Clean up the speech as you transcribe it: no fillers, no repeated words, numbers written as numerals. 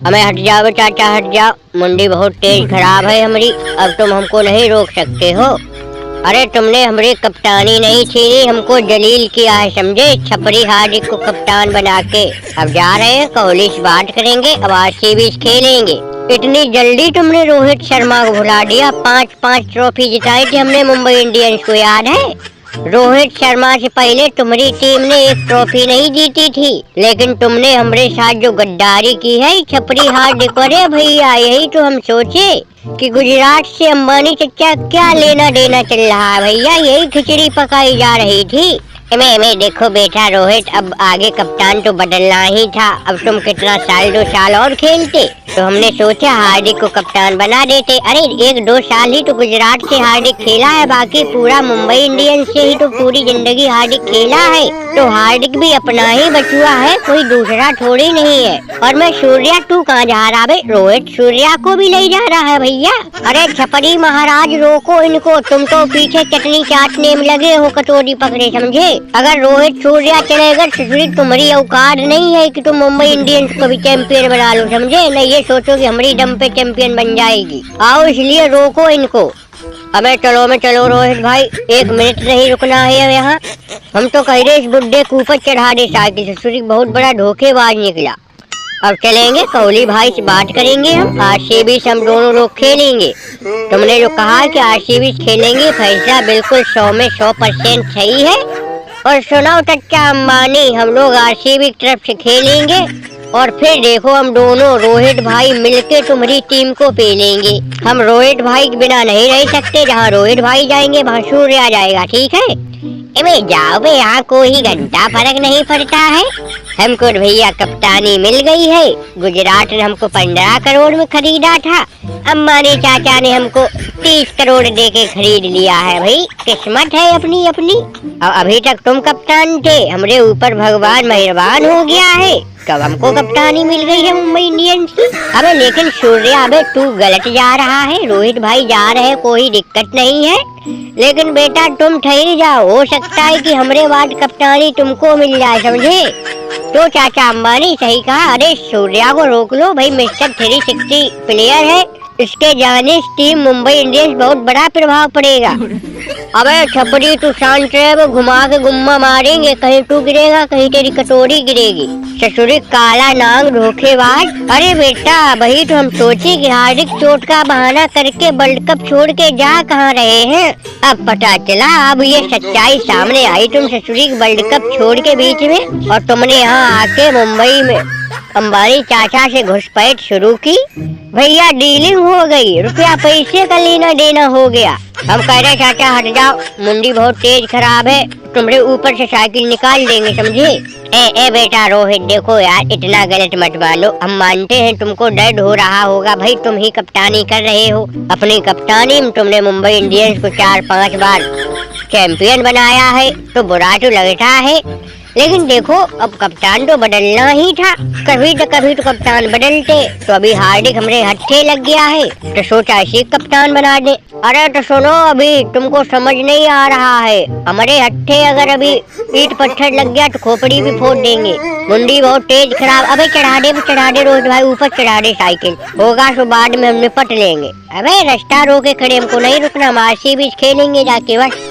हमें हट जाओ चाचा, हट जाओ, मुंडी बहुत तेज खराब है हमारी, अब तुम हमको नहीं रोक सकते हो। अरे तुमने हमारी कप्तानी नहीं छीनी, हमको जलील किया है समझे, छपरी हार्दिक को कप्तान बना के। अब जा रहे हैं, कोहली से बात करेंगे, अब आरसीबी खेलेंगे। इतनी जल्दी तुमने रोहित शर्मा को भुला दिया, 5-5 ट्रॉफी जिताई थी हमने मुंबई इंडियंस को, याद है? रोहित शर्मा से पहले तुम्हारी टीम ने एक ट्रॉफी नहीं जीती थी, लेकिन तुमने हमारे साथ जो गद्दारी की है छपरी हार्दिक। अरे भैया यही तो हम सोचे कि गुजरात से अंबानी चचा क्या लेना देना चल रहा है भैया, यही खिचड़ी पकाई जा रही थी। मैं देखो बेटा रोहित, अब आगे कप्तान तो बदलना ही था, अब तुम कितना साल 2 साल और खेलते तो हमने सोचा हार्दिक को कप्तान बना देते। अरे 1-2 साल ही तो गुजरात से हार्दिक खेला है, बाकी पूरा मुंबई इंडियंस से ही तो पूरी जिंदगी हार्दिक खेला है, तो हार्दिक भी अपना ही बचुआ है, कोई दूसरा थोड़ी नहीं है। और मैं सूर्या, तू कहाँ जा रहा है? रोहित सूर्या को भी ले जा रहा है भैया। अरे छपरी महाराज रोको इनको, तुम तो पीछे चटनी चाटने में लगे हो, कटोरी पकड़े समझे। अगर रोहित सूर्या चलेगा तुम्हारी औकात नहीं है कि तुम मुंबई इंडियंस को भी चैंपियन बना लो समझे, नहीं ये सोचो कि हमारी दम पे चैंपियन बन जाएगी। आओ इसलिए रोको इनको। अबे चलो रोहित भाई, 1 मिनट नहीं रुकना है यहाँ। हम तो कह रहे इस बुड्ढे को ऊपर चढ़ा दे साइकिल से, सूर्य बहुत बड़ा धोखेबाज निकला। अब चलेंगे कोहली भाई से बात करेंगे, हम आरसीबी से हम दोनों लोग खेलेंगे। तुमने जो कहा कि आरसीबी खेलेंगे, फैसला बिल्कुल 100 में 100% सही है। और सुनाओ चचा अंबानी, हम लोग आरसीबी की तरफ से खेलेंगे और फिर देखो हम दोनों रोहित भाई मिलके तुम्हारी टीम को पेलेंगे। हम रोहित भाई के बिना नहीं रह सकते, जहाँ रोहित भाई जाएंगे वहाँ सूर्य आ जाएगा, ठीक है? जाओ बे, यहाँ कोई घंटा फर्क नहीं पड़ता है। हमको भैया कप्तानी मिल गई है, गुजरात ने हमको 15 करोड़ में खरीदा था, अंबानी चाचा ने हमको 30 करोड़ दे के खरीद लिया है। भाई किस्मत है अपनी अपनी। और अभी तक तुम कप्तान थे, हमारे ऊपर भगवान मेहरबान हो गया है, कब हमको कप्तानी मिल गई है मुंबई इंडियंस की। अबे लेकिन सूर्या, अबे तू गलत जा रहा है, रोहित भाई जा रहे, कोई दिक्कत नहीं है, लेकिन बेटा तुम ठहर जाओ, हो सकता है कि हमरे बाद कप्तानी तुमको मिल जाए समझे। तो चाचा अंबानी सही कहा। अरे सूर्या को रोक लो भाई, मिस्टर 360 प्लेयर है, इसके जाने से टीम मुंबई इंडियंस बहुत बड़ा प्रभाव पड़ेगा। अबे छपरी तू शांत रहे, वो घुमा के गुम्मा मारेंगे, कहीं तू गिरेगा कहीं तेरी कटोरी गिरेगी। ससुरी काला नांग धोखेबाज। अरे बेटा वही तो हम सोचे कि हार्दिक चोट का बहाना करके वर्ल्ड कप छोड़ के जा कहाँ रहे हैं, अब पता चला, अब ये सच्चाई सामने आई। तुम ससुरी वर्ल्ड कप छोड़ के बीच में और तुमने यहाँ आके मुंबई में अंबानी चाचा से घुसपैठ शुरू की। भैया डीलिंग हो गई, रुपया पैसे का लेना देना हो गया। हम कह रहे चाचा हट जाओ, मुंडी बहुत तेज खराब है, तुम्हारे ऊपर से साइकिल निकाल देंगे समझे। ए बेटा रोहित, देखो यार इतना गलत मत मानो, हम मानते हैं तुमको डर हो रहा होगा, भाई तुम ही कप्तानी कर रहे हो, अपनी कप्तानी में तुमने मुंबई इंडियंस को 4-5 बार चैंपियन बनाया है, तो बुरा तो लगता है, लेकिन देखो अब कप्तान तो बदलना ही था, कभी तो कप्तान बदलते, तो अभी हार्दिक हमरे हत्थे लग गया है, तो सोचा इसी कप्तान बना दे। अरे तो सुनो, अभी तुमको समझ नहीं आ रहा है, हमारे हत्थे अगर अभी ईट पत्थर लग गया तो खोपड़ी भी फोड़ देंगे, मुंडी बहुत तेज खराब। अबे चढ़ा दे रोहित भाई, ऊपर चढ़ा दे साइकिल, होगा तो बाद में हम निपट लेंगे। अबे रास्ता रोके खड़े, हमको नहीं रुकना, हम आरसीबी खेलेंगे जाके बस।